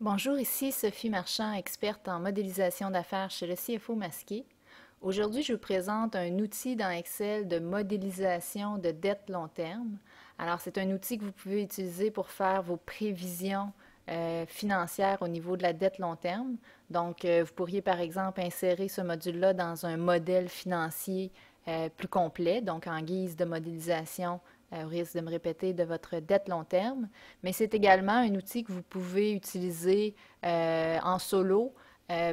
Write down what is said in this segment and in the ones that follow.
Bonjour, ici Sophie Marchand, experte en modélisation d'affaires chez le CFO Masqué. Aujourd'hui, je vous présente un outil dans Excel de modélisation de dette long terme. Alors, c'est un outil que vous pouvez utiliser pour faire vos prévisions financières au niveau de la dette long terme. Donc, vous pourriez par exemple insérer ce module-là dans un modèle financier plus complet, donc en guise de modélisation au risque de me répéter, de votre dette long terme, mais c'est également un outil que vous pouvez utiliser en solo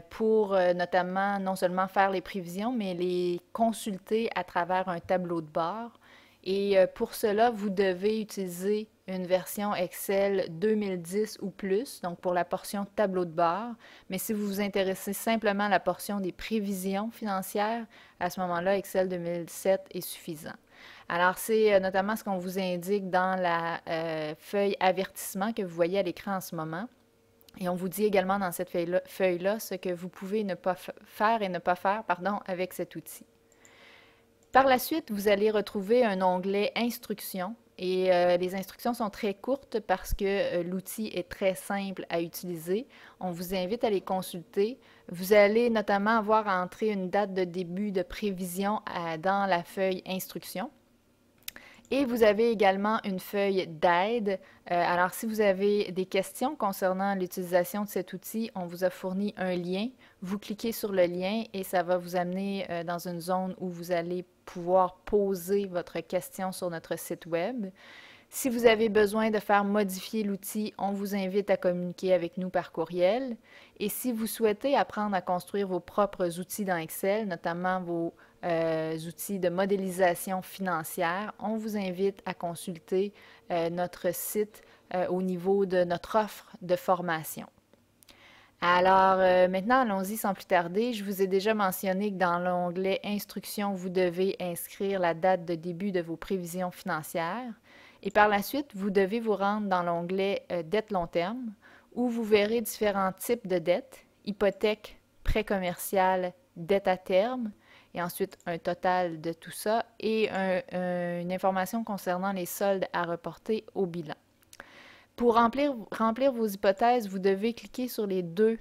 pour notamment non seulement faire les prévisions, mais les consulter à travers un tableau de bord. Et pour cela, vous devez utiliser une version Excel 2010 ou plus, donc pour la portion tableau de bord. Mais si vous vous intéressez simplement à la portion des prévisions financières, à ce moment-là, Excel 2007 est suffisant. Alors, c'est notamment ce qu'on vous indique dans la feuille avertissement que vous voyez à l'écran en ce moment. Et on vous dit également dans cette feuille-là ce que vous pouvez ne pas faire et ne pas faire avec cet outil. Par la suite, vous allez retrouver un onglet Instructions. Et les instructions sont très courtes parce que l'outil est très simple à utiliser. On vous invite à les consulter. Vous allez notamment avoir à entrer une date de début de prévision dans la feuille Instructions. Et vous avez également une feuille d'aide. Alors, si vous avez des questions concernant l'utilisation de cet outil, on vous a fourni un lien. Vous cliquez sur le lien et ça va vous amener dans une zone où vous allez pouvoir poser votre question sur notre site web. Si vous avez besoin de faire modifier l'outil, on vous invite à communiquer avec nous par courriel. Et si vous souhaitez apprendre à construire vos propres outils dans Excel, notamment vos outils de modélisation financière, on vous invite à consulter notre site au niveau de notre offre de formation. Alors, maintenant, allons-y sans plus tarder. Je vous ai déjà mentionné que dans l'onglet Instructions, vous devez inscrire la date de début de vos prévisions financières. Et par la suite, vous devez vous rendre dans l'onglet Dette long terme, où vous verrez différents types de dettes, hypothèque, prêt commercial, dette à terme, et ensuite un total de tout ça, et une information concernant les soldes à reporter au bilan. Pour remplir vos hypothèses, vous devez cliquer sur les deux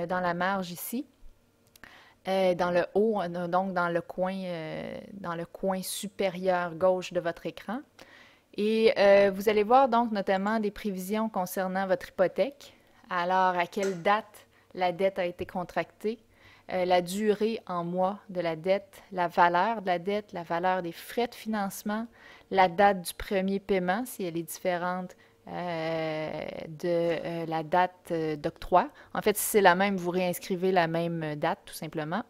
dans la marge ici, dans le haut, donc dans le coin supérieur gauche de votre écran. Et vous allez voir donc notamment des prévisions concernant votre hypothèque. Alors, à quelle date la dette a été contractée, la durée en mois de la dette, la valeur de la dette, la valeur des frais de financement, la date du premier paiement, si elle est différente de la date d'octroi. En fait, si c'est la même, vous réinscrivez la même date, tout simplement.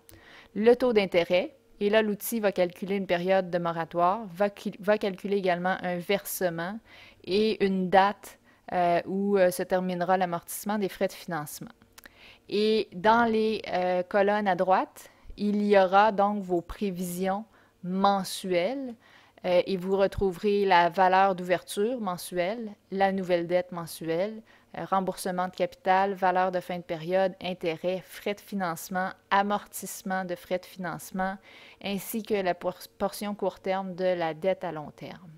Le taux d'intérêt. Et là, l'outil va calculer une période de moratoire, va calculer également un versement et une date où se terminera l'amortissement des frais de financement. Et dans les colonnes à droite, il y aura donc vos prévisions mensuelles et vous retrouverez la valeur d'ouverture mensuelle, la nouvelle dette mensuelle, remboursement de capital, valeur de fin de période, intérêts, frais de financement, amortissement de frais de financement, ainsi que la portion court terme de la dette à long terme.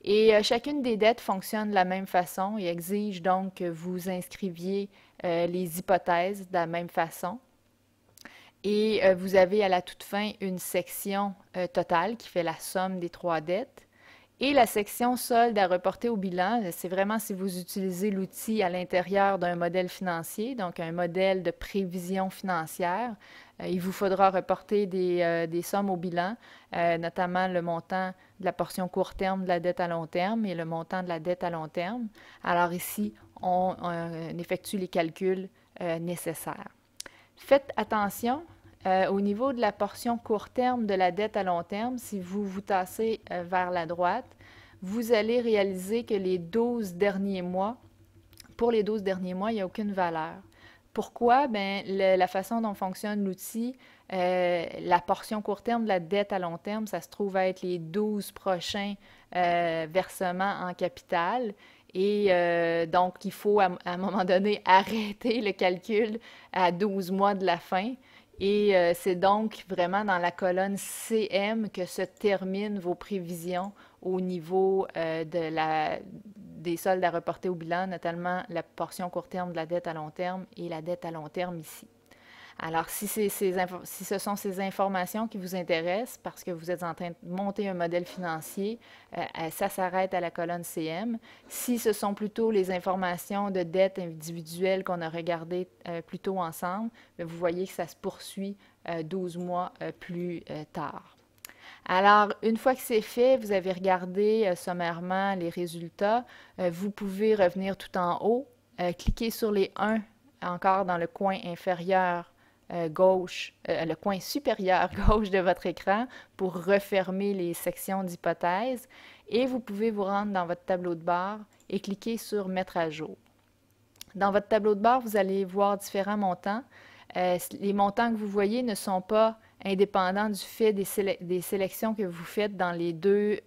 Et chacune des dettes fonctionne de la même façon et exige donc que vous inscriviez les hypothèses de la même façon. Et vous avez à la toute fin une section totale qui fait la somme des trois dettes. Et la section solde à reporter au bilan, c'est vraiment si vous utilisez l'outil à l'intérieur d'un modèle financier, donc un modèle de prévision financière. Il vous faudra reporter des sommes au bilan, notamment le montant de la portion court terme de la dette à long terme et le montant de la dette à long terme. Alors ici, on effectue les calculs nécessaires. Faites attention, au niveau de la portion court terme de la dette à long terme, si vous vous tassez vers la droite, vous allez réaliser que pour les 12 derniers mois, il n'y a aucune valeur. Pourquoi? Bien, la façon dont fonctionne l'outil, la portion court terme de la dette à long terme, ça se trouve à être les 12 prochains versements en capital. Et donc, il faut à un moment donné arrêter le calcul à 12 mois de la fin. Et c'est donc vraiment dans la colonne CM que se terminent vos prévisions au niveau des soldes à reporter au bilan, notamment la portion court terme de la dette à long terme et la dette à long terme ici. Alors, si ce sont ces informations qui vous intéressent parce que vous êtes en train de monter un modèle financier, ça s'arrête à la colonne CM. Si ce sont plutôt les informations de dette individuelle qu'on a regardées plus tôt ensemble, vous voyez que ça se poursuit 12 mois plus tard. Alors, une fois que c'est fait, vous avez regardé sommairement les résultats, vous pouvez revenir tout en haut, cliquer sur les 1 encore dans le coin inférieur gauche, le coin supérieur gauche de votre écran pour refermer les sections d'hypothèses et vous pouvez vous rendre dans votre tableau de bord et cliquer sur Mettre à jour. Dans votre tableau de bord, vous allez voir différents montants. Les montants que vous voyez ne sont pas indépendants du fait des sélections que vous faites dans les deux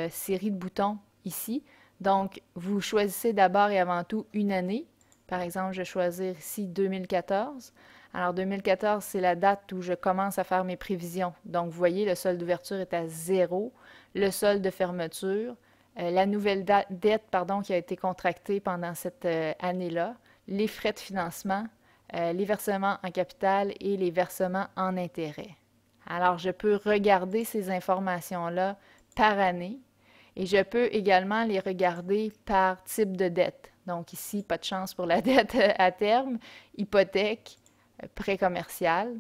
séries de boutons ici. Donc, vous choisissez d'abord et avant tout une année. Par exemple, je vais choisir ici 2014. Alors, 2014, c'est la date où je commence à faire mes prévisions. Donc, vous voyez, le solde d'ouverture est à 0, le solde de fermeture, la nouvelle dette qui a été contractée pendant cette année-là, les frais de financement, les versements en capital et les versements en intérêt. Alors, je peux regarder ces informations-là par année et je peux également les regarder par type de dette. Donc ici, pas de chance pour la dette à terme, hypothèque, prêt commercial,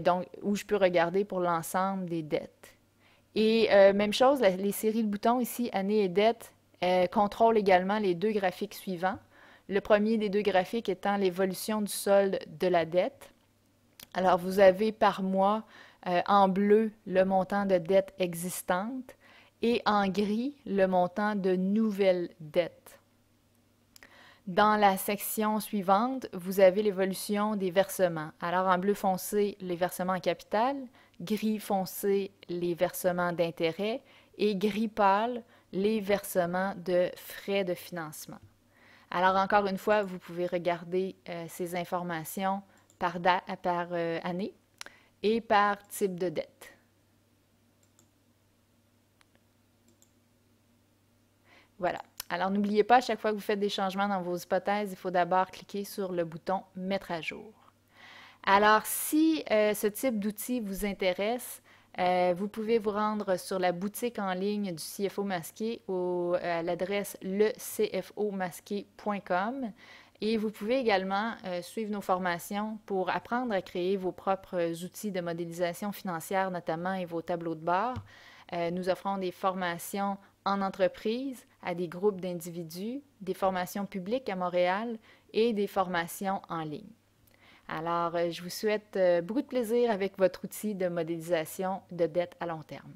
donc où je peux regarder pour l'ensemble des dettes. Et même chose, les séries de boutons ici, année et dette, contrôlent également les deux graphiques suivants. Le premier des deux graphiques étant l'évolution du solde de la dette. Alors, vous avez par mois en bleu le montant de dette existante et en gris le montant de nouvelles dettes. Dans la section suivante, vous avez l'évolution des versements. Alors, en bleu foncé, les versements en capital, gris foncé, les versements d'intérêt et gris pâle, les versements de frais de financement. Alors, encore une fois, vous pouvez regarder ces informations par année et par type de dette. Voilà. Alors, n'oubliez pas, à chaque fois que vous faites des changements dans vos hypothèses, il faut d'abord cliquer sur le bouton « Mettre à jour ». Alors, si ce type d'outil vous intéresse, vous pouvez vous rendre sur la boutique en ligne du CFO Masqué à l'adresse lecfomasqué.com et vous pouvez également suivre nos formations pour apprendre à créer vos propres outils de modélisation financière notamment et vos tableaux de bord. Nous offrons des formations en entreprise à des groupes d'individus, des formations publiques à Montréal et des formations en ligne. Alors, je vous souhaite beaucoup de plaisir avec votre outil de modélisation de dette à long terme.